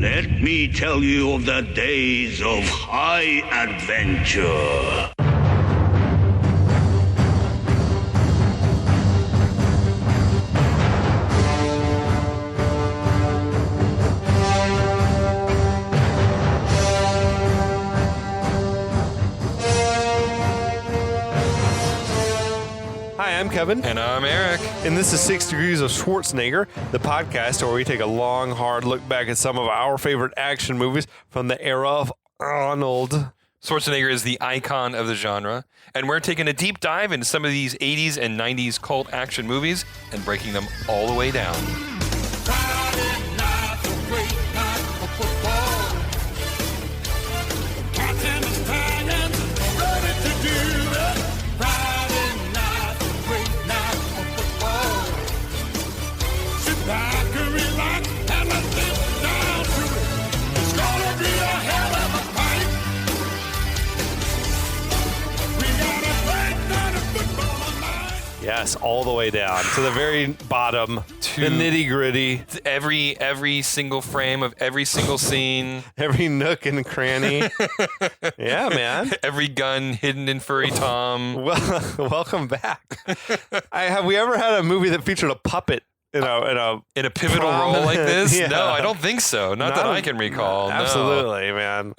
Let me tell you of the days of high adventure. Hi, I'm Kevin. And I'm Eric. And this is 6 Degrees of Schwarzenegger, the podcast where we take a long, hard look back at some of our favorite action movies from the era of Arnold. Schwarzenegger is the icon of the genre, and we're taking a deep dive into some of these 80s and 90s cult action movies and breaking them all the way down. Friday night's a great night for football. Captain is Italians ready to do it. Friday night's a great night for football. Sit back and relax and let's get down to it. It's gonna be a hell of a fight. We got a great night of football tonight. Yes, all the way down to the very bottom, the nitty gritty, Every single frame of every single scene. every nook and cranny. Yeah, man. Every gun hidden in Furry Tom. Well, welcome back. Have we ever had a movie that featured a puppet in a In a pivotal role like this? Yeah. No, I don't think so. Not that I can recall. No. Absolutely, man.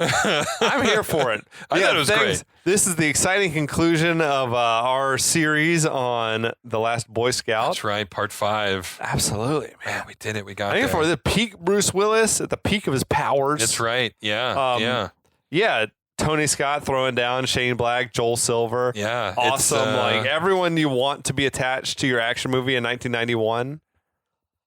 I'm here for it. I thought it was great. This is the exciting conclusion of our series on The Last Boy Scout. That's right, part 5. Absolutely, man. Man, we did it. We got I'm here there. for the peak Bruce Willis at the peak of his powers. That's right. Yeah. Yeah, Tony Scott throwing down Shane Black, Joel Silver. Yeah. It's, Awesome. Like everyone you want to be attached to your action movie in 1991.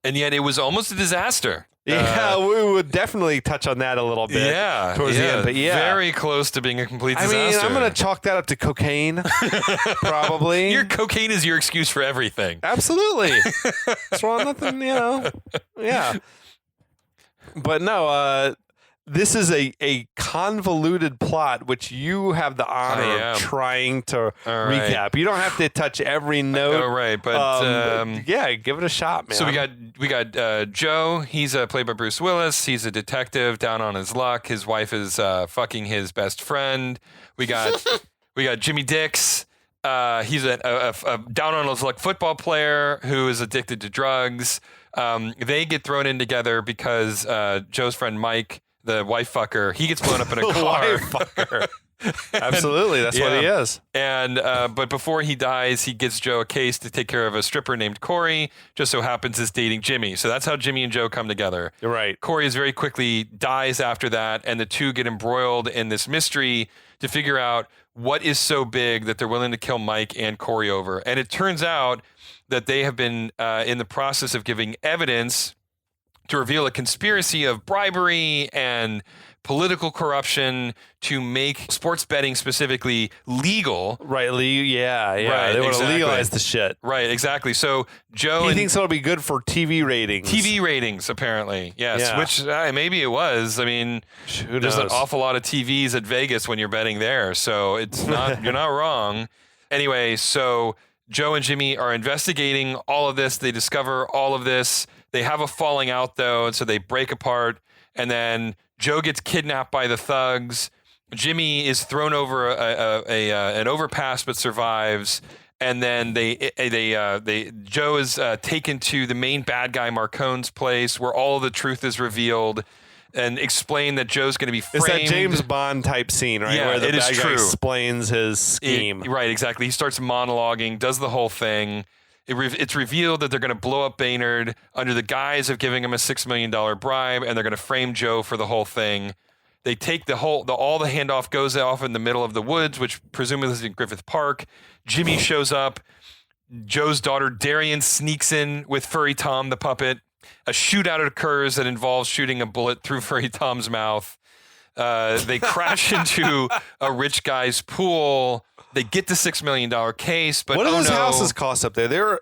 and yet it was almost a disaster. Yeah, we would definitely touch on that a little bit towards the end. But yeah, very close to being a complete disaster. I mean, I'm going to chalk that up to cocaine, probably. Your cocaine is your excuse for everything. Absolutely. It's wrong, nothing, Yeah. But no, this is a convoluted plot, which you have the honor of trying to recap. You don't have to touch every note. Oh, right. But yeah, give it a shot, man. So we got Joe. He's played by Bruce Willis. He's a detective down on his luck. His wife is fucking his best friend. We got Jimmy Dix. He's a down on his luck football player who is addicted to drugs. They get thrown in together because Joe's friend Mike, the wife fucker, he gets blown up in a car. Wife fucker. Absolutely, that's what he is. And but before he dies, he gets Joe a case to take care of a stripper named Corey. Just so happens is dating Jimmy. So that's how Jimmy and Joe come together. You're right. Corey is very quickly dies after that, and the two get embroiled in this mystery to figure out what is so big that they're willing to kill Mike and Corey over. And it turns out that they have been in the process of giving evidence to reveal a conspiracy of bribery and political corruption to make sports betting specifically legal. Right, yeah. Right, they want to exactly. legalize the shit. Right, exactly. So Joe He thinks it'll be good for TV ratings. TV ratings, apparently. Yes, Yeah. which maybe it was. I mean, Who there's an knows? awful lot of TVs at Vegas when you're betting there, so it's not you're not wrong. Anyway, so Joe and Jimmy are investigating all of this. They discover all of this. They have a falling out though, and so they break apart. And then Joe gets kidnapped by the thugs. Jimmy is thrown over an overpass but survives. And then Joe is taken to the main bad guy Marcone's place, where all the truth is revealed, and explain that Joe's going to be framed. It's that James Bond type scene, right? Yeah, where the it is bad guy true. explains his scheme. Right, exactly. He starts monologuing, does the whole thing. It's revealed that they're going to blow up Baynard under the guise of giving him a $6 million bribe, and they're going to frame Joe for the whole thing. They take all the handoff goes off in the middle of the woods, which presumably is in Griffith Park. Jimmy shows up. Joe's daughter Darian sneaks in with Furry Tom the puppet. A shootout occurs that involves shooting a bullet through Furry Tom's mouth. They crash into a rich guy's pool. They get the $6 million case, but what do those houses cost up there? They're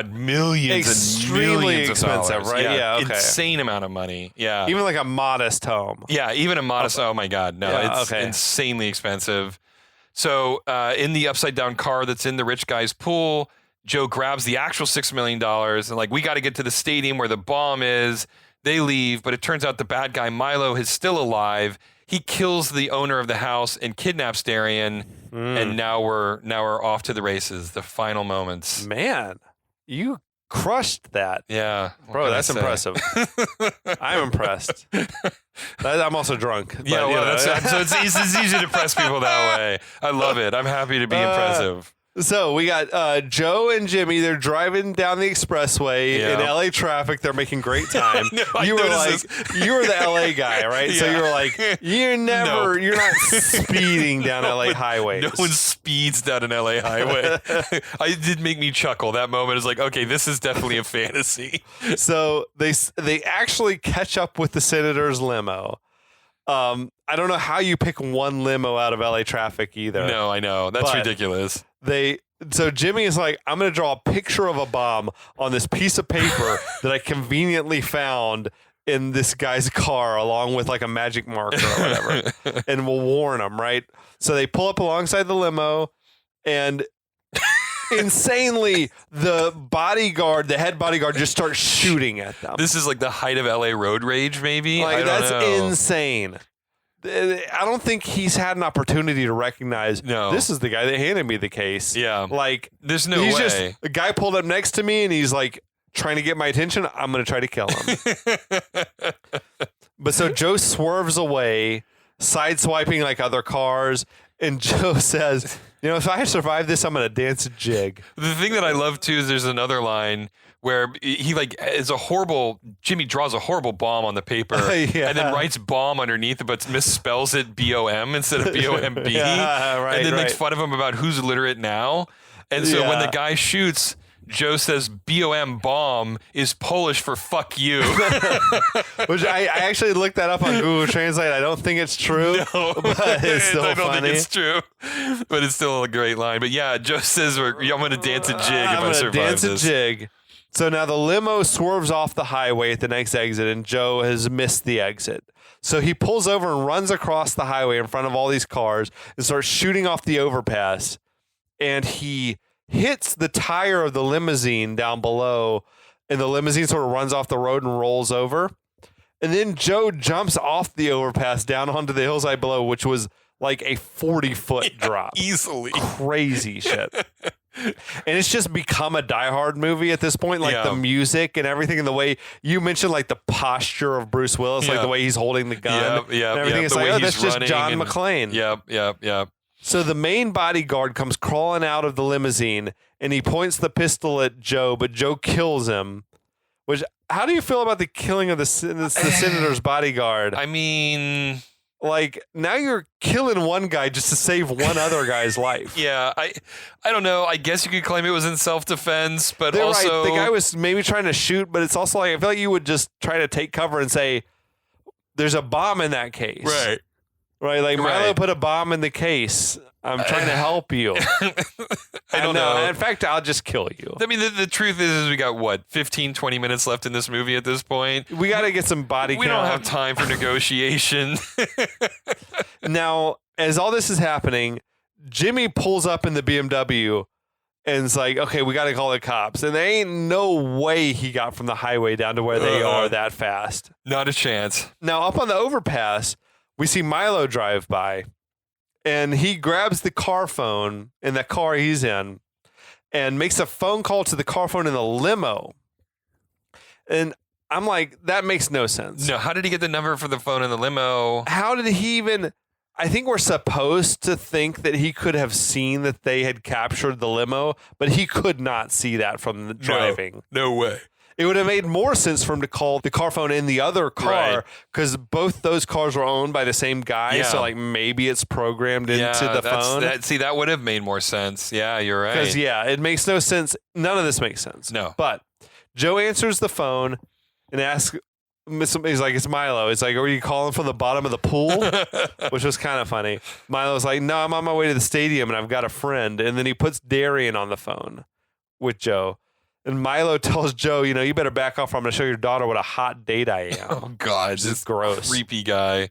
millions extremely and millions expensive, of dollars. right? Yeah, okay. Insane amount of money. Yeah. even like a modest home. Yeah, even a modest. Oh my God, no, Yeah, it's okay. insanely expensive. So in the upside down car that's in the rich guy's pool, Joe grabs the actual $6 million and like, we got to get to the stadium where the bomb is. They leave, but it turns out the bad guy Milo is still alive. He kills the owner of the house and kidnaps Darian, and now we're off to the races. The final moments. Man, you crushed that. Yeah, bro, that's impressive. I'm impressed. I'm also drunk. Yeah, but, well, so it's easy to press people that way. I love it. I'm happy to be impressive. So we got Joe and Jimmy. They're driving down the expressway in LA traffic. They're making great time. You were the LA guy, right? Yeah. So you were like, you're not speeding down LA highways. No one speeds down an LA highway. It did make me chuckle. That moment is like, okay, this is definitely a fantasy. So they actually catch up with the senator's limo. I don't know how you pick one limo out of LA traffic either. No, I know. That's ridiculous. So Jimmy is like, I'm going to draw a picture of a bomb on this piece of paper that I conveniently found in this guy's car along with like a magic marker or whatever. And we'll warn him, right? So they pull up alongside the limo and insanely the head bodyguard just starts shooting at them. This is like the height of LA road rage, maybe? Like, that's insane. I don't think he's had an opportunity to recognize this is the guy that handed me the case. Yeah. Like, there's no way. Just a guy pulled up next to me and he's like trying to get my attention. I'm going to try to kill him. But so Joe swerves away, sideswiping like other cars. And Joe says, if I survive this, I'm going to dance a jig. The thing that I love too is there's another line where Jimmy draws a horrible bomb on the paper and then writes bomb underneath it, but misspells it BOM instead of BOMB. And then makes fun of him about who's literate now. And so when the guy shoots, Joe says BOM bomb is Polish for fuck you. Which I actually looked that up on Google Translate. I don't think it's true. No, but it's still funny. I don't think it's true. But it's still a great line. But yeah, Joe says I'm going to dance a jig if I survive this. Dance a jig. So now the limo swerves off the highway at the next exit, and Joe has missed the exit. So he pulls over and runs across the highway in front of all these cars and starts shooting off the overpass. And he hits the tire of the limousine down below, and the limousine sort of runs off the road and rolls over. And then Joe jumps off the overpass down onto the hillside below, which was like a 40-foot drop. Easily. Crazy shit. And it's just become a Die Hard movie at this point, like the music and everything, and the way you mentioned, like the posture of Bruce Willis, like the way he's holding the gun, and everything. It's like, that's just John McClane. Yep. So the main bodyguard comes crawling out of the limousine, and he points the pistol at Joe, but Joe kills him. Which, how do you feel about the killing of the senator's bodyguard? I mean, like, now you're killing one guy just to save one other guy's life. Yeah, I don't know. I guess you could claim it was in self-defense, but They're also... right. The guy was maybe trying to shoot, but it's also like, I feel like you would just try to take cover and say, there's a bomb in that case. Right. Right? Like, Milo put a bomb in the case. I'm trying to help you. I don't know. In fact, I'll just kill you. I mean, the truth is we got, 15, 20 minutes left in this movie at this point? We got to get some body count. We don't have time for negotiation. Now, as all this is happening, Jimmy pulls up in the BMW and it's like, okay, we got to call the cops. And there ain't no way he got from the highway down to where they are that fast. Not a chance. Now, up on the overpass, we see Milo drive by. And he grabs the car phone in the car he's in and makes a phone call to the car phone in the limo. And I'm like, that makes no sense. No, how did he get the number for the phone in the limo? How did he even... I think we're supposed to think that he could have seen that they had captured the limo, but he could not see that from the driving. No way. It would have made more sense for him to call the car phone in the other car because both those cars were owned by the same guy. So, like, maybe it's programmed into the phone. That would have made more sense. Yeah, you're right. Because, it makes no sense. None of this makes sense. No. But Joe answers the phone and asks, he's like, it's Milo. It's like, are you calling from the bottom of the pool? Which was kind of funny. Milo's like, no, I'm on my way to the stadium and I've got a friend. And then he puts Darian on the phone with Joe. And Milo tells Joe, you better back off or I'm going to show your daughter what a hot date I am. Oh, God. This gross. Creepy guy.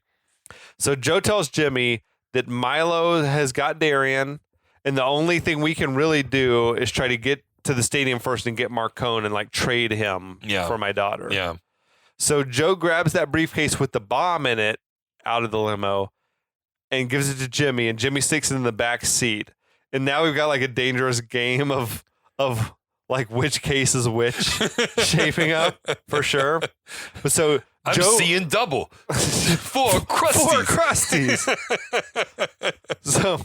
So Joe tells Jimmy that Milo has got Darian, and the only thing we can really do is try to get to the stadium first and get Marcone and, like, trade him for my daughter. Yeah. So Joe grabs that briefcase with the bomb in it out of the limo and gives it to Jimmy, and Jimmy sticks it in the back seat. And now we've got like a dangerous game of like which case is which shaping up for sure. But so I'm Joe, seeing double. 4 crusties. 4 crusties. So,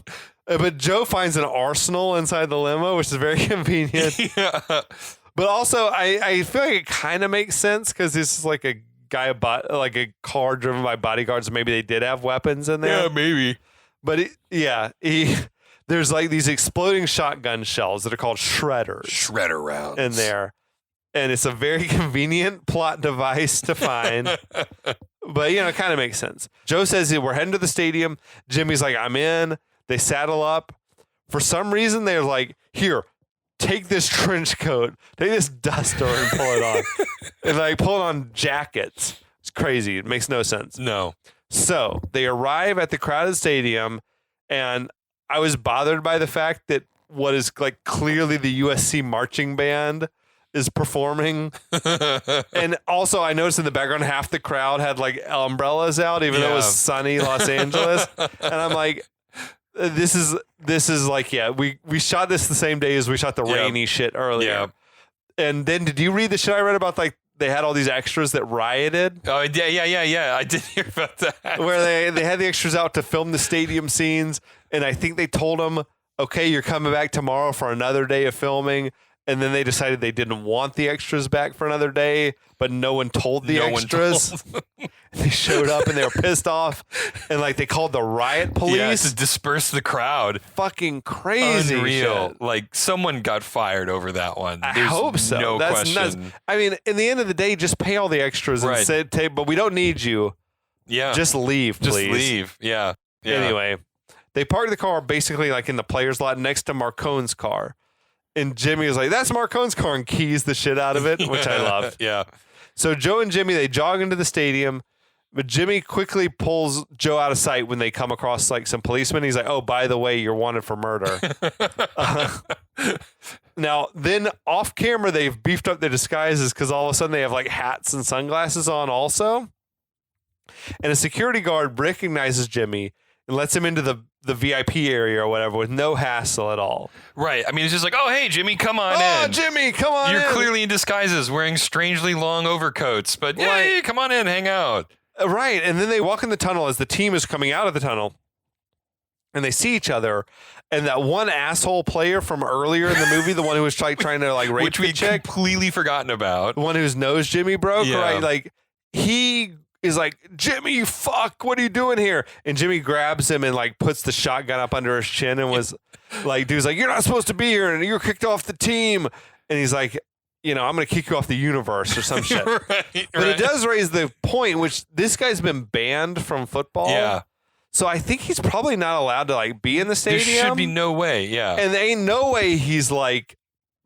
but Joe finds an arsenal inside the limo, which is very convenient. Yeah. But also, I feel like it kind of makes sense because this is like a like a car driven by bodyguards. So maybe they did have weapons in there. Yeah, maybe. But there's like these exploding shotgun shells that are called shredders. Shredder rounds. In there. And it's a very convenient plot device to find. But, it kind of makes sense. Joe says, we're heading to the stadium. Jimmy's like, I'm in. They saddle up. For some reason, they're like, here, take this trench coat. Take this duster and pull it on. And like pull it on jackets. It's crazy. It makes no sense. No. So they arrive at the crowded stadium, and I was bothered by the fact that what is like clearly the USC marching band is performing. And also I noticed in the background half the crowd had like umbrellas out, even though it was sunny Los Angeles. And I'm like, this is like, we shot this the same day as we shot the rainy shit earlier. Yep. And then did you read the shit I read about like they had all these extras that rioted? Oh, yeah. I did hear about that. Where they had the extras out to film the stadium scenes, and I think they told them, okay, you're coming back tomorrow for another day of filming. And then they decided they didn't want the extras back for another day, but no one told the extras. They showed up and they were pissed off, and like they called the riot police to disperse the crowd. Fucking crazy, unreal. shit. Like someone got fired over that one. I There's hope so. No That's question. nuts. I mean, in the end of the day, just pay all the extras and say, but we don't need you. Yeah, just leave, please. Just leave. Yeah. Anyway, they parked the car basically like in the players' lot next to Marcone's car. And Jimmy was like, that's Marcone's car, and keys the shit out of it, which I love. Yeah. So Joe and Jimmy, they jog into the stadium, but Jimmy quickly pulls Joe out of sight when they come across like some policemen. He's like, oh, by the way, you're wanted for murder. Now, then off camera, they've beefed up their disguises because all of a sudden they have like hats and sunglasses on also. And a security guard recognizes Jimmy and lets him into the VIP area or whatever with no hassle at all. Right. I mean, it's just like, oh, hey, Jimmy, come on in. Oh, Jimmy, come on You're in. clearly in disguises, wearing strangely long overcoats, but yeah, come on in, hang out. Right. And then they walk in the tunnel as the team is coming out of the tunnel, and they see each other. And that one asshole player from earlier in the movie, the one who was trying to like rape which we completely forgotten about, the one whose nose Jimmy broke, Yeah. right? Like he is like, Jimmy, fuck, what are you doing here? And Jimmy grabs him and like puts the shotgun up under his chin and was like, dude's like, you're not supposed to be here and you're kicked off the team. And he's like, I'm going to kick you off the universe or some shit. But it does raise the point, which this guy's been banned from football. Yeah. So I think he's probably not allowed to like be in the stadium. There should be no way. Yeah. And there ain't no way he's like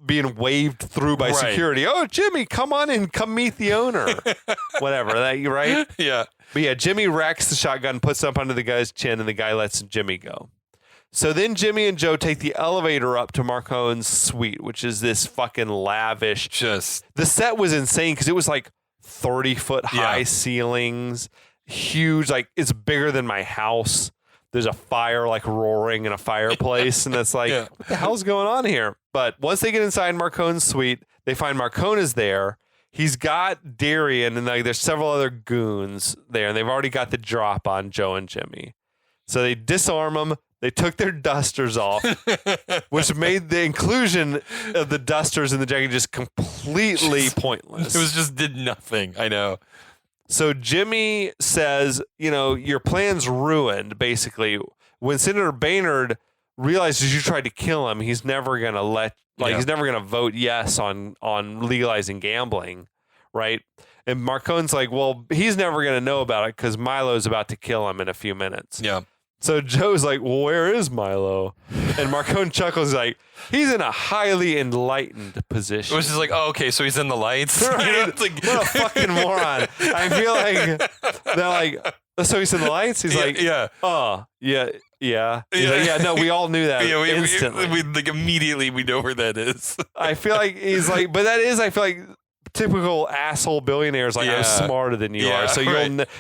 being waved through by security. Oh, Jimmy, come on in, come meet the owner. Whatever, that you right? Yeah. But yeah, Jimmy racks the shotgun, puts it up under the guy's chin, and the guy lets Jimmy go. So then Jimmy and Joe take the elevator up to Marcone's suite, which is this fucking lavish. The set was insane because it was like 30-foot high ceilings, huge, like it's bigger than my house. There's a fire like roaring in a fireplace, and it's like, what the hell's going on here? But once they get inside Marcone's suite, they find Marcone is there. He's got Darian, and like there's several other goons there, and they've already got the drop on Joe and Jimmy. So they disarm them. They took their dusters off, which made the inclusion of the dusters in the jacket just completely pointless. It was just did nothing. I know. So Jimmy says, your plan's ruined, basically. When Senator Boehner realizes you tried to kill him, he's never going to he's never going to vote yes on legalizing gambling, right? And Marcone's like, well, he's never going to know about it because Milo's about to kill him in a few minutes. Yeah. So Joe's like, well, where is Milo? And Marcone chuckles like, he's in a highly enlightened position. Which is like, oh, okay, so he's in the lights. Right? It's like, what a fucking moron. I feel like they're like, so he's in the lights? He's like, oh, yeah. He's like, yeah, no, we all knew that instantly. We like immediately we know where that is. I feel like he's like, but that is, I feel like typical asshole billionaires like I'm smarter than you are, so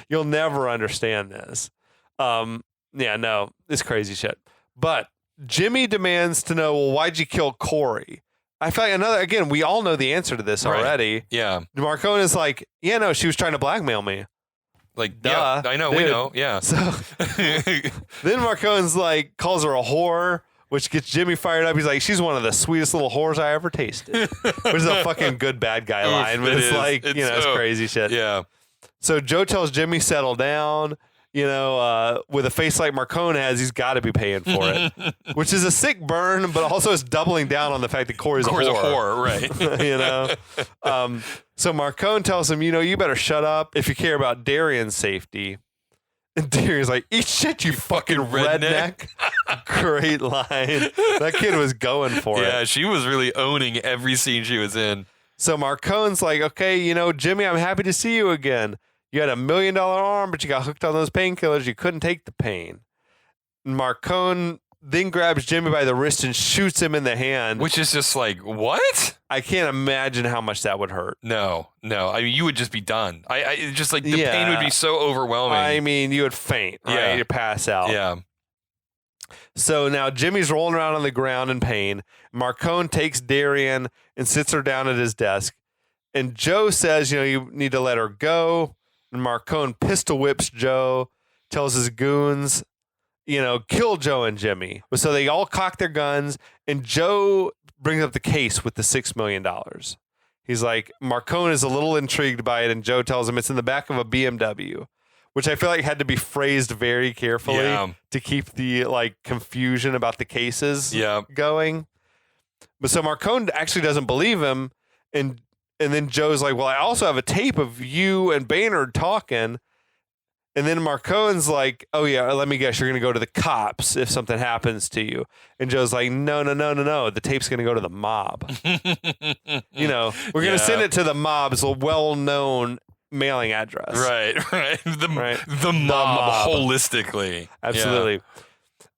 you'll never understand this. No, it's crazy shit. But Jimmy demands to know, well, why'd you kill Corey? I feel like again, we all know the answer to this already. Yeah. Marcone is like, yeah, no, she was trying to blackmail me. Like, duh, yeah, I know, dude. we know, yeah. So then Marcone's like, calls her a whore, which gets Jimmy fired up. He's like, she's one of the sweetest little whores I ever tasted. Which is a fucking good bad guy line, but it's like, it's crazy shit. Yeah. So Joe tells Jimmy, settle down. With a face like Marcone has, he's got to be paying for it, which is a sick burn, but also it's doubling down on the fact that Corey's a whore, right? So Marcone tells him, you better shut up if you care about Darian's safety. And Darian's like, eat shit, you fucking redneck. Great line. That kid was going for it. Yeah, she was really owning every scene she was in. So Marcone's like, okay, Jimmy, I'm happy to see you again. You had $1 million arm, but you got hooked on those painkillers. You couldn't take the pain. Marcone then grabs Jimmy by the wrist and shoots him in the hand. Which is just like, what? I can't imagine how much that would hurt. No. I mean, you would just be done. I just like the pain would be so overwhelming. I mean, you would faint, right? Yeah. You'd pass out. Yeah. So now Jimmy's rolling around on the ground in pain. Marcone takes Darian and sits her down at his desk. And Joe says, you need to let her go. And Marcone pistol whips Joe, tells his goons, kill Joe and Jimmy. So they all cock their guns, and Joe brings up the case with the $6 million. He's like, Marcone is a little intrigued by it, and Joe tells him it's in the back of a BMW, which I feel like had to be phrased very carefully to keep the confusion about the cases going. But so Marcone actually doesn't believe him, and then Joe's like, well, I also have a tape of you and Baynard talking. And then Marcone's like, oh, yeah, let me guess. You're going to go to the cops if something happens to you. And Joe's like, no. The tape's going to go to the mob. We're going to send it to the mob's well-known mailing address. Right. The mob holistically. Absolutely. Yeah.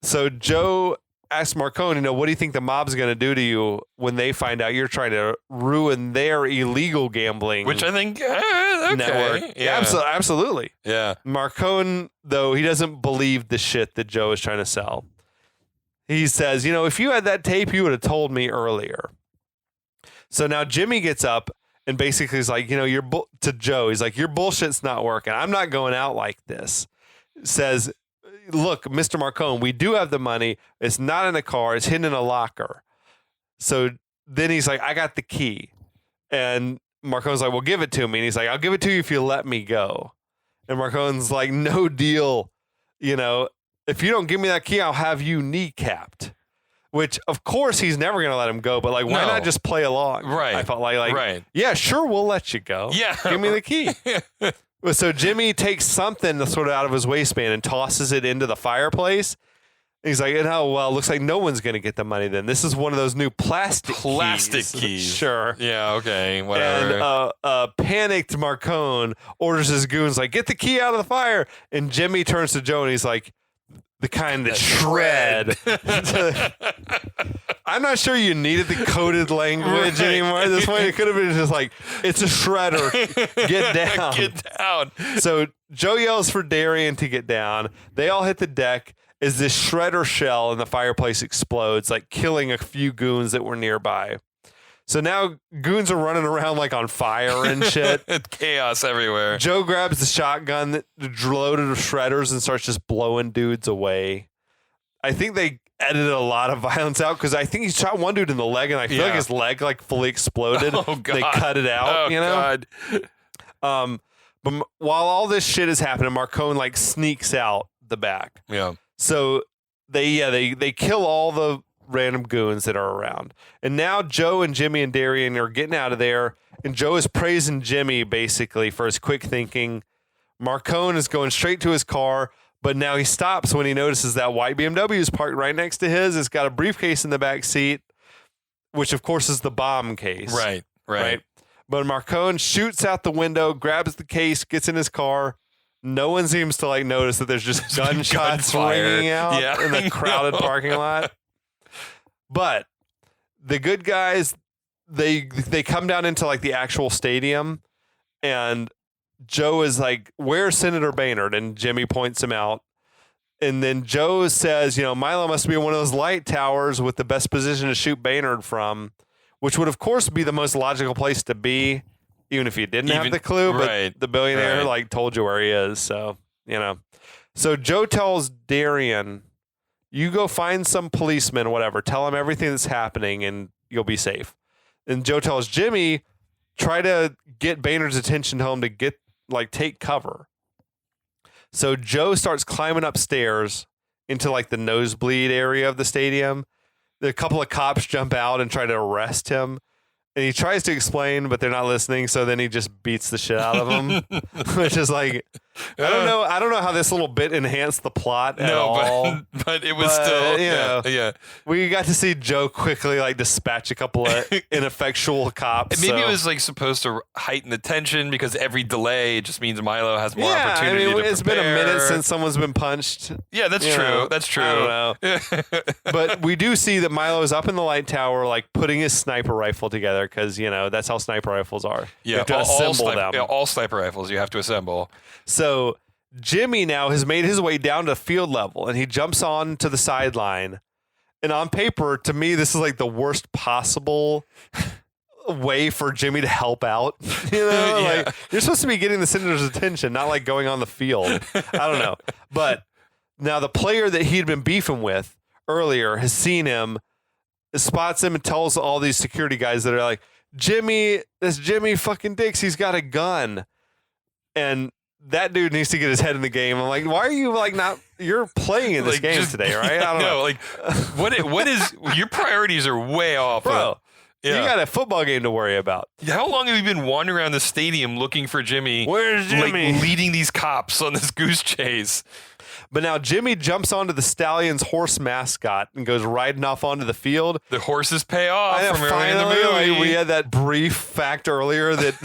So Joe asked Marcone, what do you think the mob's going to do to you when they find out you're trying to ruin their illegal gambling? Which I think, network. Yeah. Absolutely. Yeah. Marcone, though, he doesn't believe the shit that Joe is trying to sell. He says, if you had that tape, you would have told me earlier. So now Jimmy gets up and basically is like, to Joe, he's like, your bullshit's not working. I'm not going out like this. Says, look, Mr. Marcone, we do have the money. It's not in a car. It's hidden in a locker. So then he's like, I got the key. And Marcone's like, well, give it to me. And he's like, I'll give it to you if you let me go. And Marcone's like, no deal. If you don't give me that key, I'll have you kneecapped. Which, of course, he's never going to let him go. But, why not just play along? Right. I felt like, yeah, sure, we'll let you go. Yeah. Give me the key. So Jimmy takes something sort of out of his waistband and tosses it into the fireplace. And he's like, well, looks like no one's going to get the money then. This is one of those new plastic keys. Sure. Yeah, okay, whatever. And panicked Marcone orders his goons, like, get the key out of the fire. And Jimmy turns to Joe and he's like, the kind that shred. I'm not sure you needed the coded language anymore at this point. It could have been just like, it's a shredder. Get down. Get down. So Joe yells for Darian to get down. They all hit the deck as this shredder shell in the fireplace explodes, killing a few goons that were nearby. So now goons are running around on fire and shit. Chaos everywhere. Joe grabs the shotgun that loaded with shredders and starts just blowing dudes away. I think they edited a lot of violence out because I think he shot one dude in the leg and I feel like his leg fully exploded. Oh, God. They cut it out, God. But while all this shit is happening, Marcone sneaks out the back. Yeah. So they kill all the random goons that are around. And now Joe and Jimmy and Darian are getting out of there. And Joe is praising Jimmy basically for his quick thinking. Marcone is going straight to his car, but now he stops when he notices that white BMW is parked right next to his. It's got a briefcase in the back seat, which of course is the bomb case. Right. But Marcone shoots out the window, grabs the case, gets in his car. No one seems to notice that there's just gunshots ringing out in the crowded parking lot. But the good guys, they come down into like the actual stadium, and Joe is like, "Where's Senator Boehnert?" And Jimmy points him out. And then Joe says, Milo must be one of those light towers with the best position to shoot Boehnert from, which would, of course, be the most logical place to be, even if you didn't have the clue. But the billionaire told you where he is. So, So Joe tells Darian, you go find some policeman, whatever. Tell him everything that's happening and you'll be safe. And Joe tells Jimmy, try to get Boehnert's attention home to take cover. So Joe starts climbing upstairs into like the nosebleed area of the stadium. A couple of cops jump out and try to arrest him. And he tries to explain, but they're not listening. So then he just beats the shit out of them, which is like, I don't know how this little bit enhanced the plot at all. But it was still, yeah. We got to see Joe quickly like dispatch a couple of ineffectual cops. Maybe it was like supposed to heighten the tension because every delay just means Milo has more opportunity to it's prepare. Been a minute since someone's been punched. Yeah, that's true. That's true. I don't know. But we do see that Milo is up in the light tower, like putting his sniper rifle together because, that's how sniper rifles are. Yeah, you have to assemble them. Yeah, all sniper rifles you have to assemble. So Jimmy now has made his way down to field level, and he jumps on to the sideline. And on paper, to me, this is like the worst possible way for Jimmy to help out. Like you're supposed to be getting the senator's attention, not like going on the field. I don't know. But now the player that he'd been beefing with earlier has seen him, spots him, and tells all these security guys that are like, that's Jimmy fucking Dix. He's got a gun. And that dude needs to get his head in the game. I'm like, why are you like not? You're playing in this game today, right? I don't know. Like, what is your priorities are way off, bro. You got a football game to worry about. How long have you been wandering around the stadium looking for Jimmy? Where's Jimmy? Like, leading these cops on this goose chase. But now Jimmy jumps onto the Stallion's horse mascot and goes riding off onto the field. The horses pay off from early in the finally, movie. We had that brief fact earlier that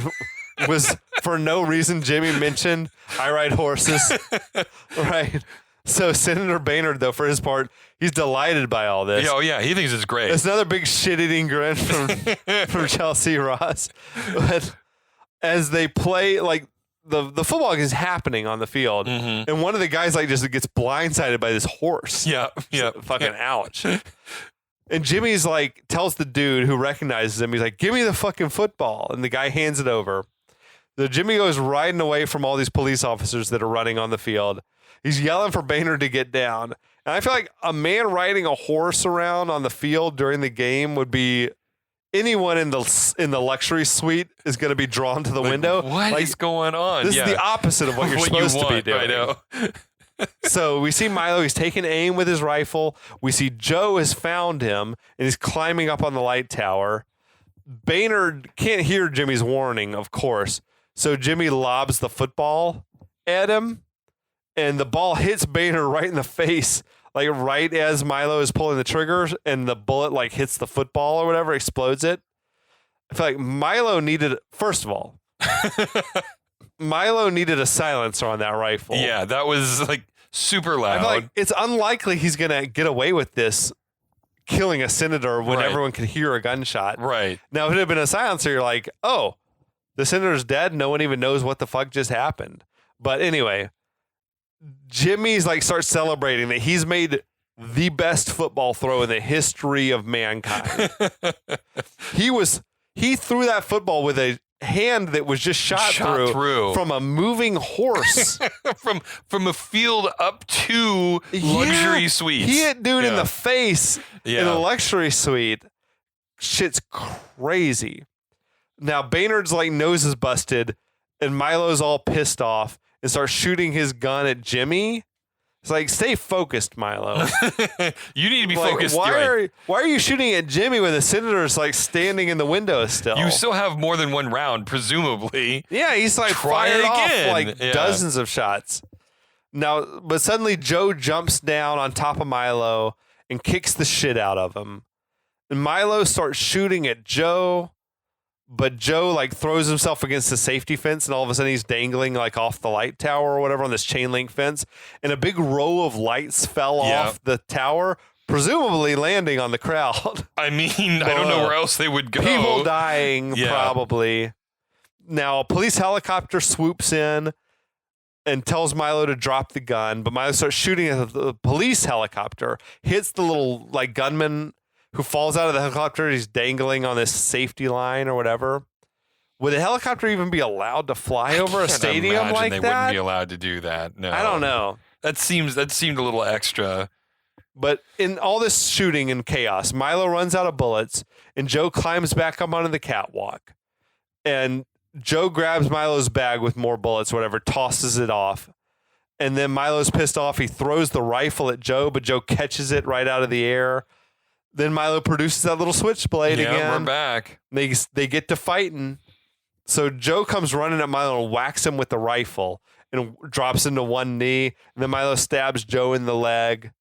was for no reason Jimmy mentioned, I ride horses. Right. So Senator Boehnert, though, for his part, he's delighted by all this. Oh, yeah. He thinks it's great. It's another big shit-eating grin from Chelsea Ross. But as they play, like, the football is happening on the field, and one of the guys, like, just gets blindsided by this horse. Yeah. Fucking ouch. And Jimmy's like, tells the dude who recognizes him, he's like, give me the fucking football. And the guy hands it over. So Jimmy goes riding away from all these police officers that are running on the field. He's yelling for Boehnert to get down. And I feel like a man riding a horse around on the field during the game would be anyone in the luxury suite is going to be drawn to the window. What is going on? This is the opposite of what you're supposed to be doing. I know. So we see Milo, he's taking aim with his rifle. We see Joe has found him and he's climbing up on the light tower. Boehnert can't hear Jimmy's warning, of course. So Jimmy lobs the football at him and the ball hits Boehnert right in the face, like right as Milo is pulling the trigger and the bullet like hits the football or whatever, explodes it. I feel like Milo needed, first of all, Milo needed a silencer on that rifle. Yeah, that was like super loud. I feel like it's unlikely he's going to get away with this killing a senator when everyone can hear a gunshot. Right. Now, if it had been a silencer, you're like, oh, the senator's dead. No one even knows what the fuck just happened. But anyway, Jimmy's like starts celebrating that he's made the best football throw in the history of mankind. He threw that football with a hand that was just shot through from a moving horse. from a field up to luxury suites. He hit dude in the face in a luxury suite. Shit's crazy. Now Boehnert's like nose is busted and Milo's all pissed off and starts shooting his gun at Jimmy. It's like, stay focused, Milo. You need to be focused. Why are you shooting at Jimmy when the senator's like standing in the window still? You still have more than one round, presumably. Yeah, he's like fired off like dozens of shots. Now, but suddenly Joe jumps down on top of Milo and kicks the shit out of him. And Milo starts shooting at Joe. But Joe like throws himself against the safety fence and all of a sudden he's dangling like off the light tower or whatever on this chain link fence. And a big row of lights fell off the tower, presumably landing on the crowd. I mean, I don't know where else they would go. People dying, Yeah. probably. Now, a police helicopter swoops in and tells Milo to drop the gun, but Milo starts shooting at the police helicopter, hits the little like gunman who falls out of the helicopter. He's dangling on this safety line or whatever. Would a helicopter even be allowed to fly over a stadium like they that? wouldn't be allowed to do that. No, I don't know. That seemed a little extra. But in all this shooting and chaos, Milo runs out of bullets, and Joe climbs back up onto the catwalk. And Joe grabs Milo's bag with more bullets, whatever, tosses it off. And then Milo's pissed off. He throws the rifle at Joe, but Joe catches it right out of the air. Then Milo produces that little switchblade again. Yeah, we're back. They get to fighting. So Joe comes running at Milo and whacks him with the rifle and drops into one knee. And then Milo stabs Joe in the leg.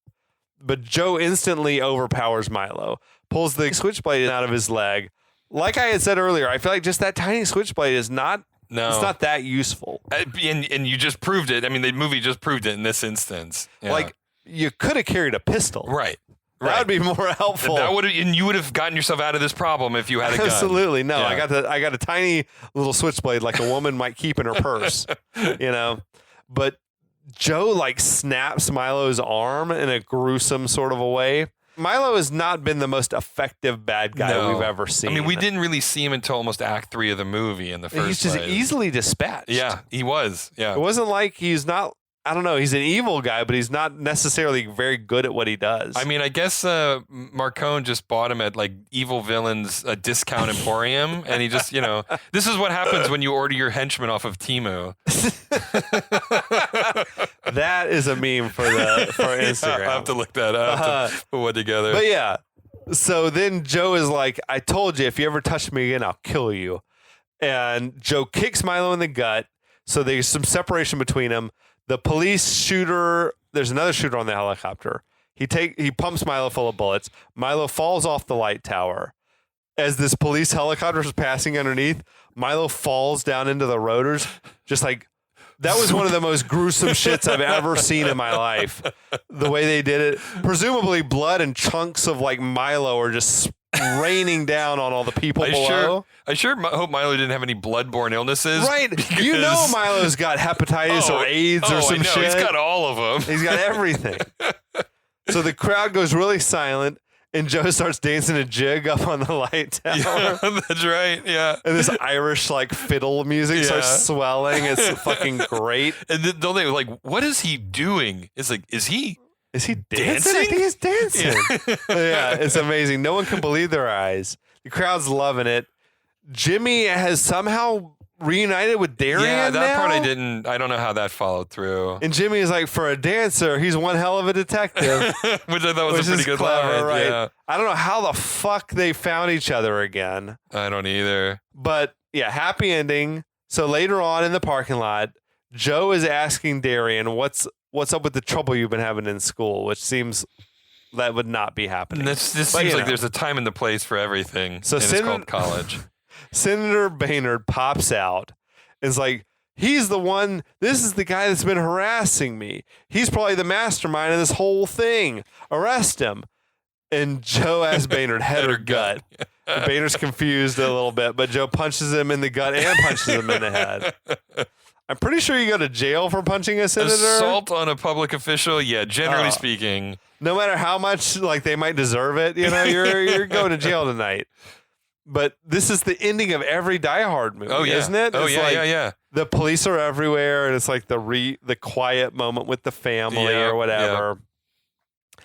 But Joe instantly overpowers Milo, pulls the switchblade out of his leg. Like I had said earlier, I feel like just that tiny switchblade is not it's not that useful. And you just proved it. I mean, the movie just proved it in this instance. Yeah. Like, you could have carried a pistol. Right. That would be more helpful. And you would have gotten yourself out of this problem if you had a gun. Absolutely. No, Yeah. I got a tiny little switchblade like a woman might keep in her purse, But Joe like snaps Milo's arm in a gruesome sort of a way. Milo has not been the most effective bad guy we've ever seen. I mean, we didn't really see him until almost Act 3 of the movie in the first He's just place. easily dispatched. Yeah, he was. Yeah. It wasn't like he's not, I don't know, he's an evil guy, but he's not necessarily very good at what he does. I mean, I guess Marcone just bought him at like Evil Villain's discount emporium, and he just, this is what happens when you order your henchmen off of Temu. That is a meme for Instagram. I'll have to look that up. To put one together. But yeah, so then Joe is like, I told you, if you ever touch me again, I'll kill you. And Joe kicks Milo in the gut, so there's some separation between them. The police shooter, there's another shooter on the helicopter. He pumps Milo full of bullets. Milo falls off the light tower. As this police helicopter is passing underneath, Milo falls down into the rotors. Just like, that was one of the most gruesome shits I've ever seen in my life. The way they did it. Presumably blood and chunks of like Milo are just raining down on all the people below. I sure hope Milo didn't have any bloodborne illnesses. Right. Because... Milo's got hepatitis or AIDS or some shit. He's got all of them. He's got everything. So the crowd goes really silent, and Joe starts dancing a jig up on the light tower. Yeah, that's right. Yeah. And this Irish like fiddle music starts swelling. It's fucking great. And then don't they like, what is he doing? It's like, is he dancing? I think he's dancing. Yeah, it's amazing. No one can believe their eyes. The crowd's loving it. Jimmy has somehow reunited with Darian. Yeah, that part now? I don't know how that followed through. And Jimmy is like, for a dancer, he's one hell of a detective. Which I thought was a pretty good clever, line. right? Yeah. I don't know how the fuck they found each other again. I don't either. But yeah, happy ending. So later on in the parking lot, Joe is asking Darian, what's up with the trouble you've been having in school, which seems that would not be happening. This seems like there's a time and the place for everything. So it's called college. Senator Boehner pops out and is like, he's the one, this is the guy that's been harassing me. He's probably the mastermind of this whole thing. Arrest him. And Joe asks Boehner, head or gut? And Boehner's confused a little bit, but Joe punches him in the gut and punches him in the head. I'm pretty sure you go to jail for punching a senator. Assault on a public official, yeah, generally speaking. No matter how much like they might deserve it, you're going to jail tonight. But this is the ending of every Die Hard movie, isn't it? Oh, it's yeah. The police are everywhere, and it's like the quiet moment with the family or whatever. Yeah.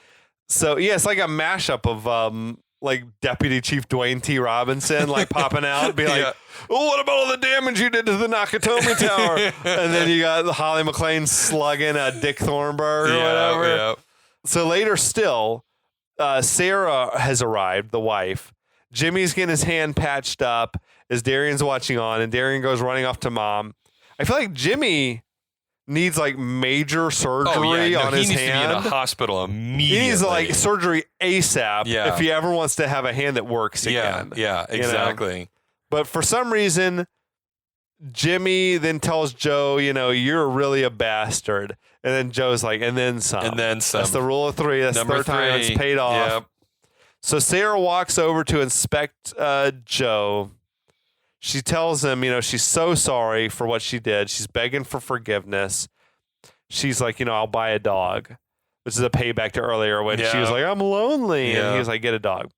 So, yeah, it's like a mashup of like Deputy Chief Dwayne T. Robinson like popping out and be like, oh, what about all the damage you did to the Nakatomi Tower? And then you got Holly McClane slugging Dick Thornburg or whatever. Yeah. So later still, Sarah has arrived, the wife. Jimmy's getting his hand patched up as Darian's watching on, and Darian goes running off to mom. I feel like Jimmy needs like major surgery on his hand. He needs to be in a hospital immediately. He needs like surgery ASAP if he ever wants to have a hand that works again. Yeah, exactly. But for some reason, Jimmy then tells Joe, you're really a bastard. And then Joe's like, and then some. And then some. That's the rule of 3. That's Number the third time it's 3. paid off. Yep. So Sarah walks over to inspect Joe. She tells him, she's so sorry for what she did. She's begging for forgiveness. She's like, I'll buy a dog. This is a payback to earlier when she was like, I'm lonely. And he was like, get a dog.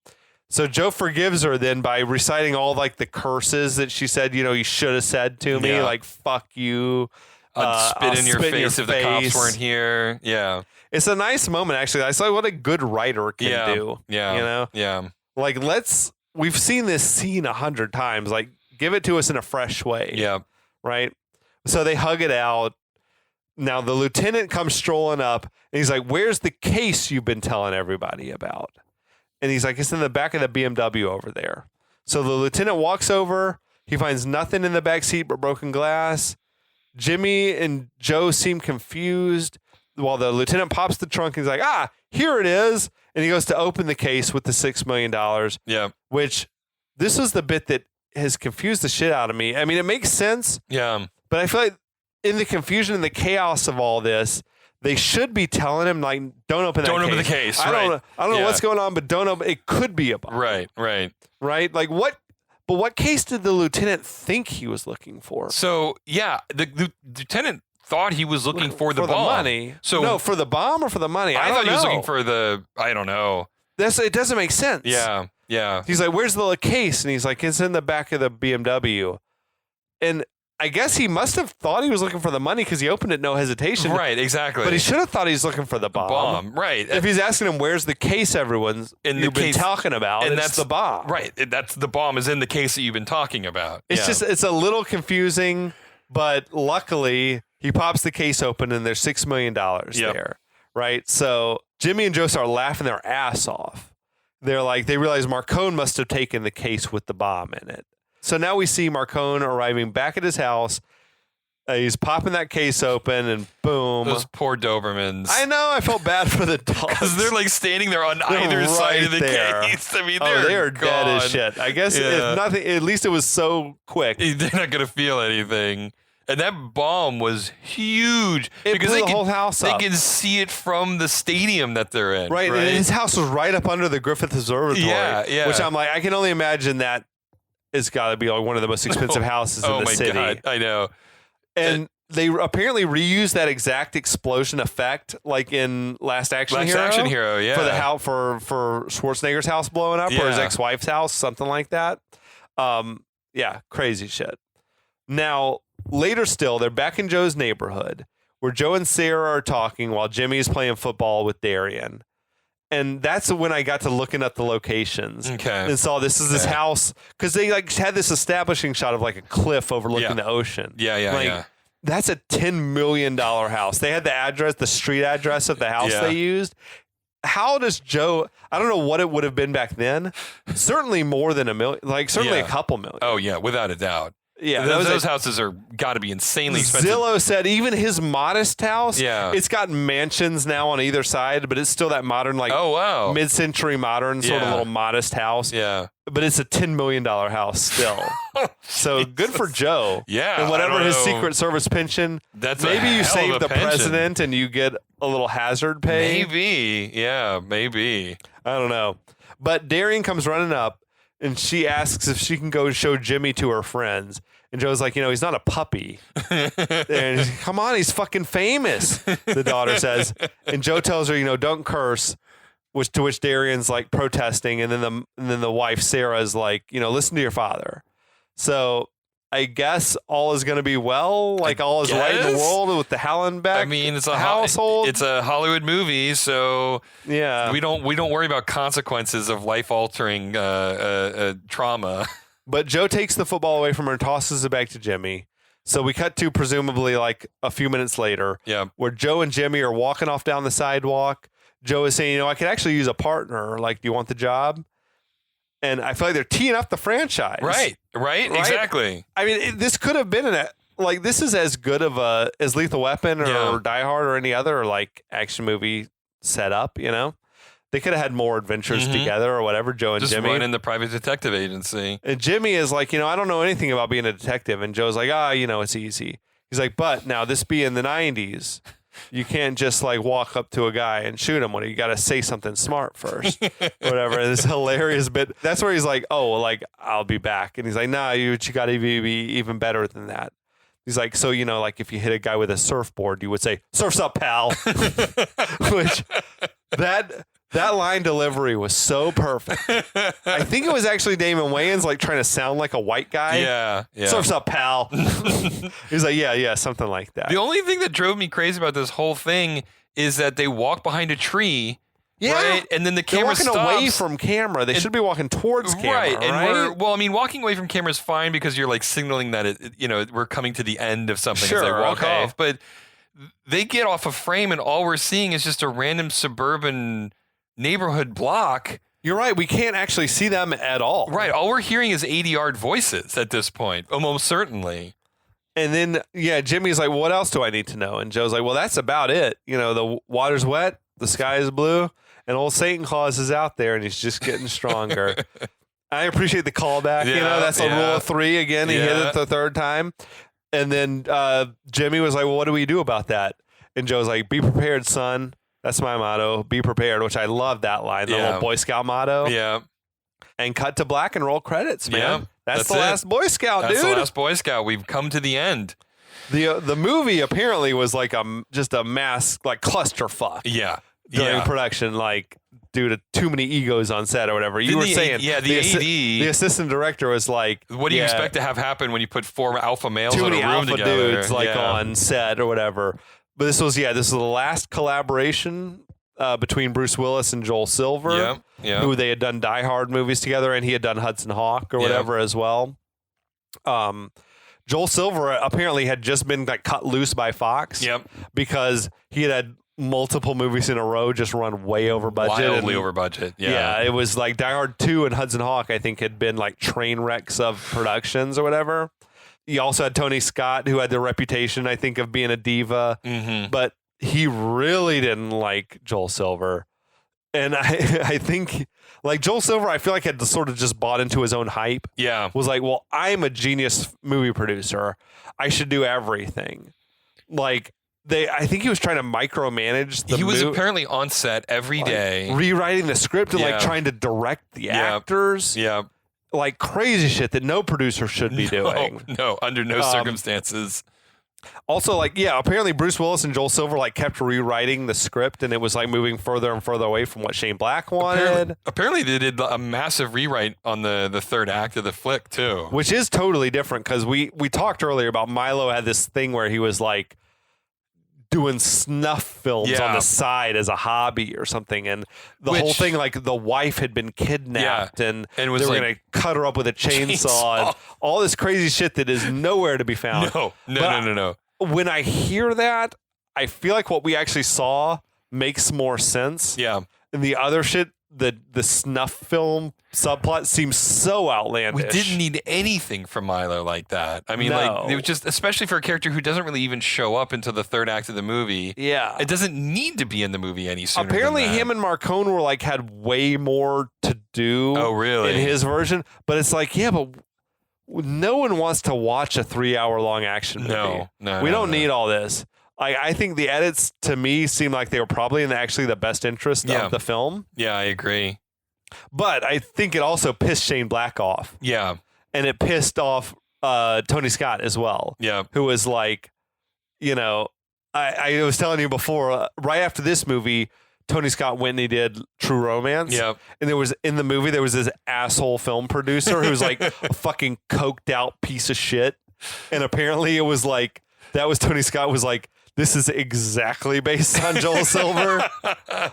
So Joe forgives her then by reciting all like the curses that she said, you should have said to me, like, fuck you. Spit in your face if the cops weren't here. Yeah. It's a nice moment, actually. I saw what a good writer can do. Yeah. Yeah. Like, we've seen this scene 100 times. Like, give it to us in a fresh way. Yeah. Right? So they hug it out. Now the lieutenant comes strolling up and he's like, where's the case you've been telling everybody about? And he's like, it's in the back of the BMW over there. So the lieutenant walks over. He finds nothing in the back seat but broken glass. Jimmy and Joe seem confused while the lieutenant pops the trunk. And he's like, here it is. And he goes to open the case with the $6 million. Yeah. Which this was the bit that has confused the shit out of me. I mean, it makes sense. Yeah. But I feel like in the confusion and the chaos of all this, they should be telling him, like, don't open that case. Don't open the case. I don't know what's going on, but don't open. It could be a bomb. Right. Right? Like, what? But what case did the lieutenant think he was looking for? So, yeah, the lieutenant thought he was looking for the bomb. The money. So, no, for the bomb or for the money? I thought he was looking for I don't know. It doesn't make sense. Yeah. He's like, where's the case? And he's like, it's in the back of the BMW. And I guess he must have thought he was looking for the money because he opened it no hesitation. Right, exactly. But he should have thought he was looking for the bomb. Right. If he's asking him, where's the case you've been talking about, and that's the bomb. Right. That's the bomb is in the case that you've been talking about. It's a little confusing, but luckily he pops the case open and there's $6 million there. Right. So Jimmy and Joe start laughing their ass off. They're like, they realize Marcone must have taken the case with the bomb in it. So now we see Marcone arriving back at his house. He's popping that case open and boom. Those poor Dobermans. I know. I felt bad for the dogs. Because they're like standing there on either side of the case. I mean, they're dead as shit. I guess if nothing, at least it was so quick. They're not going to feel anything. And that bomb was huge. It blew the whole house up. They can see it from the stadium that they're in. Right. And his house was right up under the Griffith Observatory. Yeah. Which I'm like, I can only imagine that it's got to be like one of the most expensive houses in the city. God, I know. And they apparently reused that exact explosion effect, like in Last Action Hero. Yeah. For the house, for Schwarzenegger's house blowing up, or his ex-wife's house, something like that. Yeah, crazy shit. Now, later still, they're back in Joe's neighborhood, where Joe and Sarah are talking while Jimmy's playing football with Darian. And that's when I got to looking at the locations. Okay. And saw this house, because they like had this establishing shot of like a cliff overlooking the ocean. Yeah. That's a $10 million house. They had the address, the street address of the house they used. How does Joe, I don't know what it would have been back then. Certainly more than $1 million, like certainly a couple million. Oh, yeah, without a doubt. Yeah, those houses are got to be insanely expensive. Zillow said even his modest house, Yeah. it's got mansions now on either side, but it's still that modern, like mid-century modern sort of little modest house. Yeah. But it's a $10 million house still. So good for Joe. Yeah. And whatever his Secret Service pension, That's maybe you save the pension. president and you get a little hazard pay. Maybe. Yeah, maybe. I don't know. But Darian comes running up and she asks if she can go show Jimmy to her friends. And Joe's like, he's not a puppy. And she's, come on, he's fucking famous, the daughter says. And Joe tells her, don't curse, to which Darian's like protesting. And then the wife, Sarah's like, listen to your father. So I guess all is going to be well, like all is right in the world with the Hallenbeck. I mean, it's a household. It's a Hollywood movie, so yeah, we don't worry about consequences of life-altering trauma. But Joe takes the football away from her and tosses it back to Jimmy. So we cut to presumably like a few minutes later, where Joe and Jimmy are walking off down the sidewalk. Joe is saying, I could actually use a partner. Like, do you want the job? And I feel like they're teeing up the franchise. Right? Exactly. I mean, this could have been this is as good of as Lethal Weapon or Die Hard or any other like action movie setup. They They could have had more adventures together or whatever, Joe and Just Jimmy. running the private detective agency. And Jimmy is like, I don't know anything about being a detective. And Joe's like, it's easy. He's like, but now this be in the 90s. You can't just like walk up to a guy and shoot him. You got to say something smart first, whatever. And this hilarious bit. That's where he's like, I'll be back. And he's like, nah, you got to be even better than that. He's like, so, like if you hit a guy with a surfboard, you would say, surf's up, pal. Which that line delivery was so perfect. I think it was actually Damon Wayans like trying to sound like a white guy. Yeah. Surf's up, pal. He's like, yeah, something like that. The only thing that drove me crazy about this whole thing is that they walk behind a tree. Yeah. Right? And then the camera They're walking stops. away from camera. They should be walking towards camera, right? And walking away from camera is fine because you're like signaling that we're coming to the end of something Sure, as they walk okay. off. But they get off a frame and all we're seeing is just a random suburban neighborhood block. You're right. We can't actually see them at all. Right. All we're hearing is 80-yard voices at this point, almost certainly. And then, Jimmy's like, well, what else do I need to know? And Joe's like, well, that's about it. The water's wet, the sky is blue, and old Satan Claus is out there, and he's just getting stronger. I appreciate the callback. That's a rule of 3 again. He hit it the third time. And then Jimmy was like, well, what do we do about that? And Joe's like, be prepared, son. That's my motto. Be prepared, which I love that line, the little Boy Scout motto. Yeah. And cut to black and roll credits, man. Yeah, that's the last Boy Scout, dude. That's the last Boy Scout. We've come to the end. The movie apparently was like just a mass like clusterfuck. Yeah. During production, like due to too many egos on set or whatever. You Then were the- saying, yeah, the AD the assistant director was like, What do you expect to have happen when you put 4 alpha males too in a many room alpha together? dudes like on set or whatever. But this was the last collaboration between Bruce Willis and Joel Silver, who they had done Die Hard movies together, and he had done Hudson Hawk or whatever as well. Joel Silver apparently had just been like cut loose by Fox, because he had multiple movies in a row just run way over budget, wildly over budget. Yeah, it was like Die Hard 2 and Hudson Hawk, I think, had been like train wrecks of productions or whatever. You also had Tony Scott, who had the reputation, I think, of being a diva, but he really didn't like Joel Silver. And I think, like, Joel Silver, I feel like had sort of just bought into his own hype. Yeah. Was like, well, I'm a genius movie producer. I should do everything. Like, I think he was trying to micromanage the He was apparently on set every day. rewriting the script and, like, trying to direct the actors. Yeah. Like, crazy shit that no producer should be doing. No, under no circumstances. Also, like, apparently Bruce Willis and Joel Silver like kept rewriting the script, and it was like moving further and further away from what Shane Black wanted. Apparently they did a massive rewrite on the third act of the flick too, Which is totally different, because we talked earlier about Milo had this thing where he was like doing snuff films on the side as a hobby or something, and the whole thing, like, the wife had been kidnapped and was they were like, gonna cut her up with a chainsaw and all this crazy shit that is nowhere to be found. No. When I hear that, I feel like what we actually saw makes more sense. Yeah. And the other shit, the snuff film subplot seems so outlandish. We didn't need anything from Milo like that. I mean, like, it was just, especially for a character who doesn't really even show up until the third act of the movie. Yeah. It doesn't need to be in the movie any sooner. Apparently than that. him and Marcone were like had way more to do. Oh, really? In his version. But it's like, but no one wants to watch a 3-hour-long action movie. No. We don't need all this. I think the edits, to me, seem like they were probably in actually the best interest of the film. Yeah, I agree. But I think it also pissed Shane Black off. Yeah. And it pissed off Tony Scott as well. Yeah. Who was like, I was telling you before, right after this movie, Tony Scott went and he did True Romance. Yeah. And in the movie, there was this asshole film producer who was like a fucking coked out piece of shit. And apparently it was like, that was Tony Scott was like, this is exactly based on Joel Silver,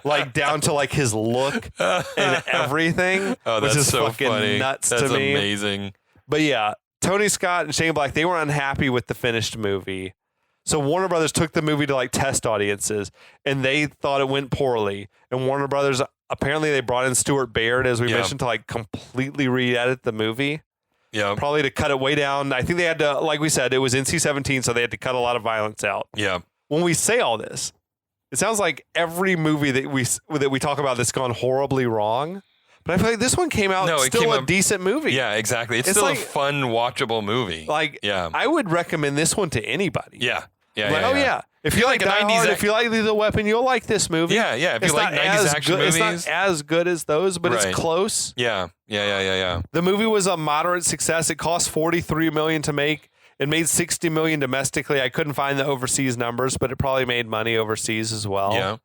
like down to like his look and everything. Oh, that's which is so fucking funny. nuts That's to me. amazing. But yeah, Tony Scott and Shane Black, they were unhappy with the finished movie. So Warner Brothers took the movie to like test audiences, and they thought it went poorly. And Warner Brothers, apparently they brought in Stuart Baird, as we mentioned, to like completely re-edit the movie. Yeah. Probably to cut it way down. I think they had to, like we said, it was NC-17, so they had to cut a lot of violence out. Yeah. When we say all this, It sounds like every movie that we talk about that's gone horribly wrong. But I feel like this one came out still a decent movie. Yeah, exactly. It's still like, a fun, watchable movie. Like, I would recommend this one to anybody. Yeah. If you like Die Hard, if you like Lethal Weapon, you'll like this movie. Yeah. If you like 90s action movies. It's not as good as those, but it's close. Yeah. The movie was a moderate success. It cost $43 million to make. It made $60 million domestically. I couldn't find the overseas numbers, but it probably made money overseas as well. Yeah.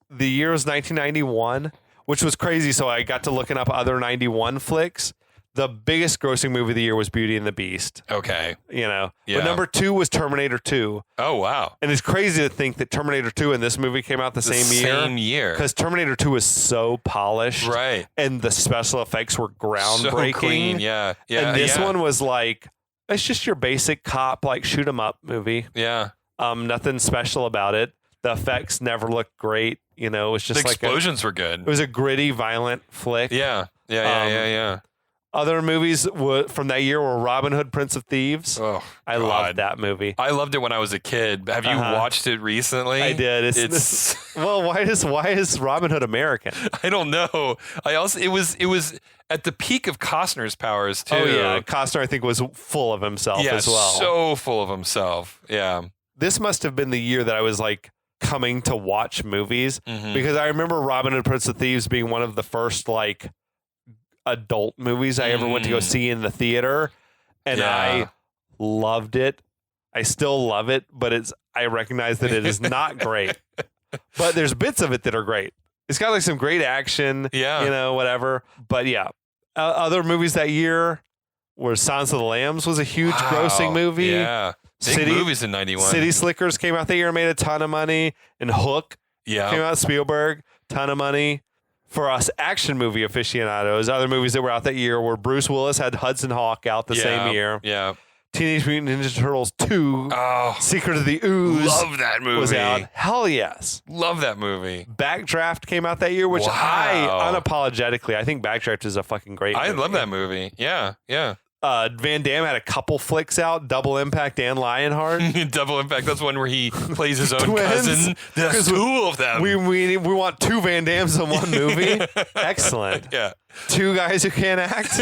The year was 1991, which was crazy. So I got to looking up other 91 flicks. The biggest grossing movie of the year was Beauty and the Beast. Okay. But number 2 was Terminator 2. Oh, wow. And it's crazy to think that Terminator 2 and this movie came out the same year. Because Terminator 2 was so polished. Right. And the special effects were groundbreaking. So clean. Yeah. And this one was like, it's just your basic cop, like shoot 'em up movie. Yeah. Nothing special about it. The effects never looked great. It was just the explosions were good. It was a gritty, violent flick. Yeah. Other movies from that year were Robin Hood, Prince of Thieves. Oh, I loved that movie. I loved it when I was a kid. Have you watched it recently? I did. Well, why is Robin Hood American? I don't know. It was at the peak of Costner's powers too. Oh yeah, Costner I think was full of himself as well. So full of himself. Yeah. This must have been the year that I was like coming to watch movies because I remember Robin Hood, Prince of Thieves being one of the first like adult movies I ever went to go see in the theater, and I loved it. I still love it, but I recognize that it is not great. But there's bits of it that are great. It's got like some great action, whatever. But other movies that year were Silence of the Lambs was a huge grossing movie. Yeah, big movies in '91. City Slickers came out that year, made a ton of money, and Hook came out. Spielberg, ton of money. For us action movie aficionados, other movies that were out that year were Bruce Willis had Hudson Hawk out the same year. Yeah. Teenage Mutant Ninja Turtles 2, Secret of the Ooze. Love that movie. Was out. Hell yes. Love that movie. Backdraft came out that year, which I unapologetically, I think Backdraft is a fucking great movie. I love that movie. Yeah. Van Damme had a couple flicks out, Double Impact and Lionheart. Double Impact, that's one where he plays his own cousin. There's 2 of them. We want 2 Van Dammes in one movie. Excellent. Yeah. 2 guys who can't act.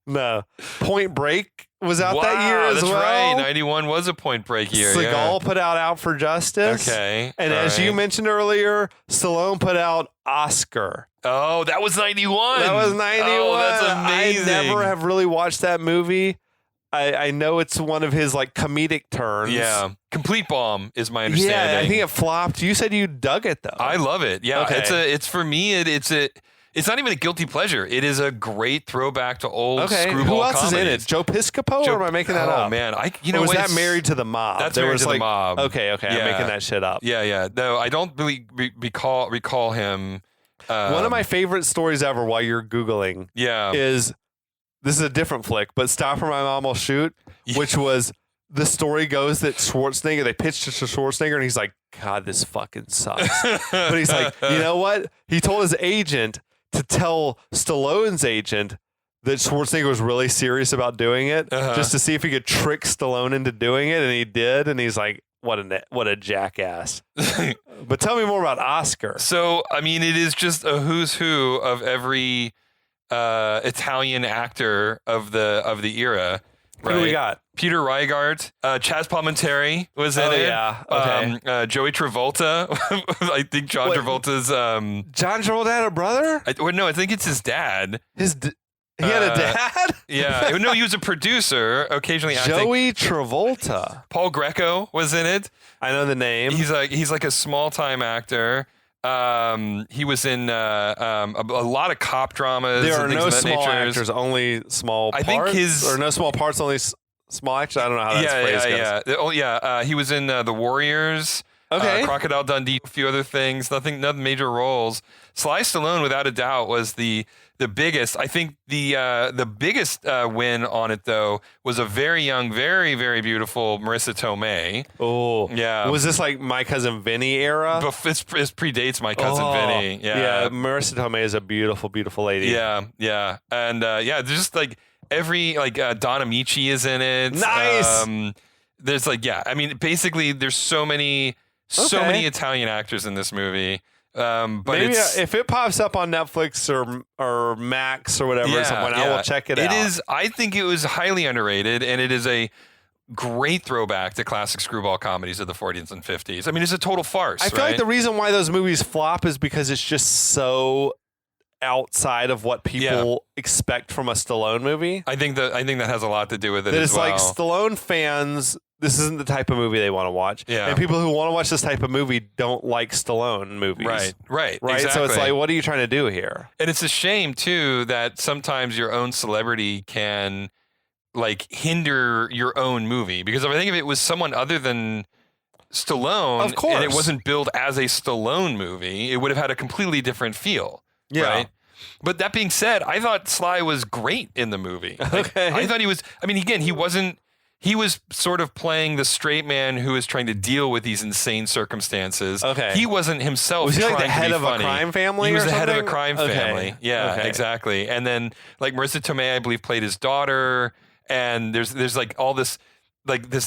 No. Point Break was out that year as well. That's right. 91 was a Point Break year. Seagal put out For Justice. Okay. And as you mentioned earlier, Stallone put out Oscar. Oh, that was 91. That was 91. Oh, that's amazing. I never have really watched that movie. I know it's one of his like comedic turns. Yeah. Complete Bomb is my understanding. Yeah, I think it flopped. You said you dug it though. I love it. Yeah. Okay. It's for me, it's not even a guilty pleasure. It is a great throwback to old screwball Who else comedies. is in it? Joe Piscopo, or am I making that up? Oh man, or was that Married to the Mob? That's Married to the Mob. Okay, I'm making that shit up. Yeah. No, I don't really recall him. One of my favorite stories ever while you're Googling is, this is a different flick, but Stop or My Mom Will Shoot, which was, the story goes that Schwarzenegger, they pitched it to Schwarzenegger and he's like, God, this fucking sucks. But he's like, you know what? He told his agent to tell Stallone's agent that Schwarzenegger was really serious about doing it, just to see if he could trick Stallone into doing it, and he did, and he's like, what a jackass. But tell me more about Oscar. So, I mean, it is just a who's who of every Italian actor of the era. Right? Who do we got? Peter Reigart, Chaz Palminteri was in it. Yeah. Okay. Joey Travolta. I think John Travolta's. John Travolta had a brother? I think it's his dad. He had a dad? Yeah. No, he was a producer, occasionally acting. Joey Travolta. Paul Greco was in it. I know the name. He's like a small time actor. He was in a lot of cop dramas. There are and no things of that small nature. actors, only small parts. I think or no small parts, only small actors. I don't know how that's phrased. Yeah. Oh yeah. He was in The Warriors. Okay. Crocodile Dundee, a few other things. Nothing major roles. Sly Stallone, without a doubt, was the biggest. I think the biggest win on it though was a very young, very very beautiful Marissa Tomei. Oh yeah. Was this like My Cousin Vinny era? It predates My Cousin Vinny. Yeah. Marissa Tomei is a beautiful, beautiful lady. Yeah. And there's just like every Don Amici is in it. Nice. There's I mean, basically, there's so many So many Italian actors in this movie. But maybe if it pops up on Netflix or Max or whatever, I will check it out. It is. I think it was highly underrated, and it is a great throwback to classic screwball comedies of the 40s and 50s. I mean, it's a total farce. I feel like the reason why those movies flop is because it's just so outside of what people expect from a Stallone movie. I think that has a lot to do with it. That as it's well. like Stallone fans. This isn't the type of movie they want to watch. Yeah. And people who want to watch this type of movie don't like Stallone movies. Right. Exactly. So it's like, what are you trying to do here? And it's a shame too that sometimes your own celebrity can like hinder your own movie, because if I think if it was someone other than Stallone, of course, and it wasn't billed as a Stallone movie, it would have had a completely different feel. Yeah. Right? But that being said, I thought Sly was great in the movie. Okay. I thought he was. I mean, again, he wasn't. He was sort of playing the straight man who is trying to deal with these insane circumstances. Okay. He wasn't himself. Was he like trying the head to be of funny. a crime family? He was or the head of a something? crime family. Yeah, Okay. exactly. And then like Marissa Tomei, I believe, played his daughter. And there's like all this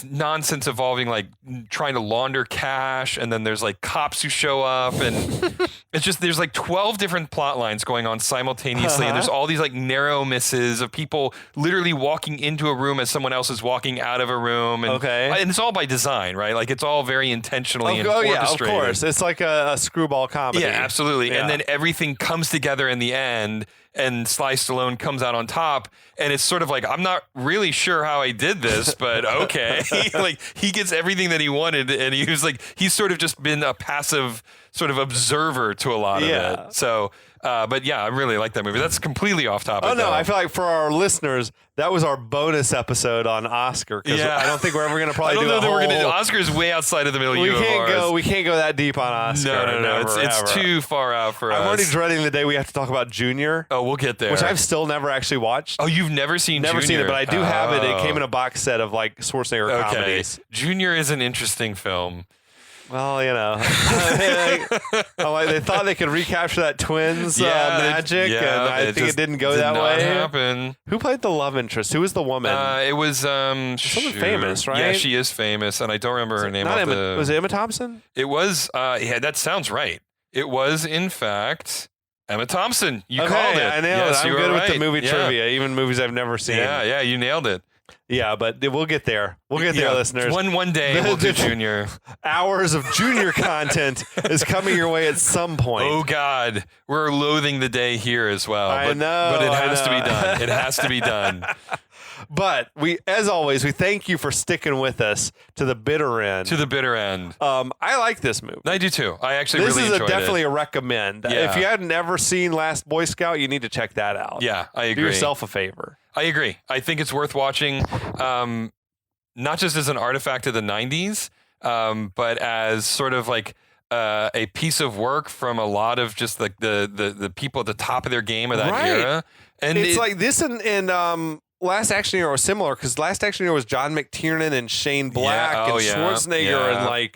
nonsense involving like trying to launder cash, and then there's like cops who show up, and it's just there's like 12 different plot lines going on simultaneously, and there's all these like narrow misses of people literally walking into a room as someone else is walking out of a room, and it's all by design, right? Like it's all very intentionally and orchestrated. Yeah, of course. It's like a screwball comedy. Yeah, absolutely. Yeah. And then everything comes together in the end, and Sly Stallone comes out on top, and it's sort of like, I'm not really sure how I did this, but okay. Like he gets everything that he wanted, and he was like, he's sort of just been a passive sort of observer to a lot of it. So, but yeah, I really like that movie. That's completely off topic. Oh no, though. I feel like for our listeners, that was our bonus episode on Oscar, because I don't think we're ever going to probably I don't know do that we're going to. whole... Oscar's way outside of the milieu. We can't go that deep on Oscar. No. It's too far out for us. I'm already dreading the day we have to talk about Junior. Oh, we'll get there. Which I've still never actually watched. Oh, you've never seen Never Junior? seen it, but I do have it. It came in a box set of like Schwarzenegger comedies. Junior is an interesting film. Well, you know, they thought they could recapture that twins magic, and I think it didn't go that way. Happen. Who played the love interest? Who was the woman? It was someone famous, right? Yeah, she is famous, and I don't remember her name. Was it Emma Thompson? It was. Yeah, that sounds right. It was, in fact, Emma Thompson. You called it. I nailed it. I'm good with the movie trivia, trivia, even movies I've never seen. Yeah, you nailed it. Yeah, but we'll get there. We'll get there, listeners. One day we'll do Junior. Hours of Junior content is coming your way at some point. Oh, God. We're loathing the day here as well. I know. But it has to be done. It has to be done. But as always, we thank you for sticking with us to the bitter end. I like this movie. I do too. I actually really enjoyed it. This is definitely a recommend. Yeah. If you hadn't ever seen Last Boy Scout, you need to check that out. Yeah, I agree. Do yourself a favor. I agree. I think it's worth watching, not just as an artifact of the 90s, but as sort of like a piece of work from a lot of just like the people at the top of their game of that era. And it's like this and Last Action Hero was similar, because Last Action Hero was John McTiernan and Shane Black and Schwarzenegger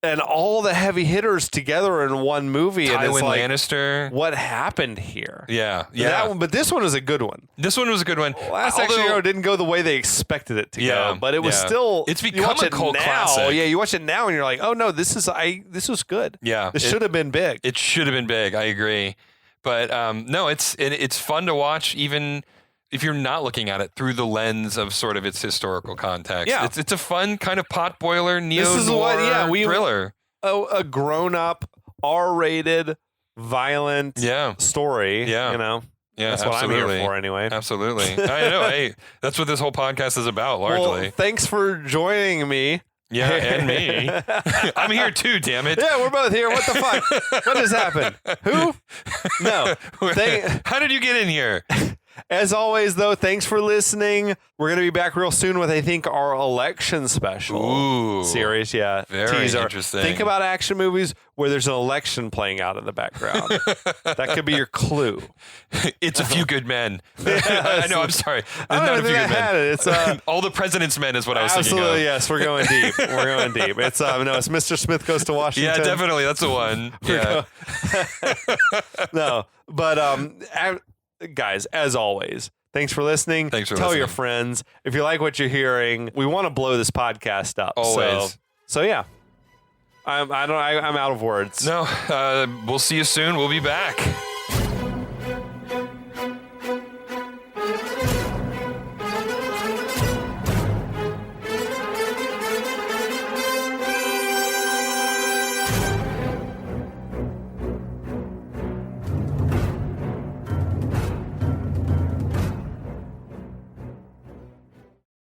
and all the heavy hitters together in one movie. Tywin and it's like, Lannister. What happened here? Yeah. That one, but this one was a good one. This one was a good one. Last Action Hero didn't go the way they expected it to go, but it was still. It's become a cult now. classic. Yeah, you watch it now and you're like, oh no, this was good. Yeah, this should have been big. It should have been big. I agree. But no, it's fun to watch, even if you're not looking at it through the lens of sort of its historical context. Yeah. It's a fun kind of potboiler neo-noir thriller. A grown-up, R-rated, violent story. Yeah. You know? Yeah, that's absolutely. what I'm here for anyway. Absolutely. I know. Hey, that's what this whole podcast is about, largely. Well, thanks for joining me. Yeah, and me. I'm here too, damn it. Yeah, we're both here. What the fuck? What just happened? Who? No. How did you get in here? As always, though, thanks for listening. We're going to be back real soon with, I think, our election special series. Yeah. Very teaser. interesting. Think about action movies where there's an election playing out in the background. That could be your clue. It's A Few Good Men. I know, I'm sorry. I don't Not A Few think Good I had Men. it. It's All the President's Men is what I was thinking of. absolutely, yes. We're going deep. We're going deep. It's it's Mr. Smith Goes to Washington. Yeah, definitely. That's the one. Yeah. No, but guys, as always, thanks for listening. Thanks for Tell listening. your friends. If you like what you're hearing, we want to blow this podcast up. Always. So yeah. I'm out of words. No, we'll see you soon. We'll be back.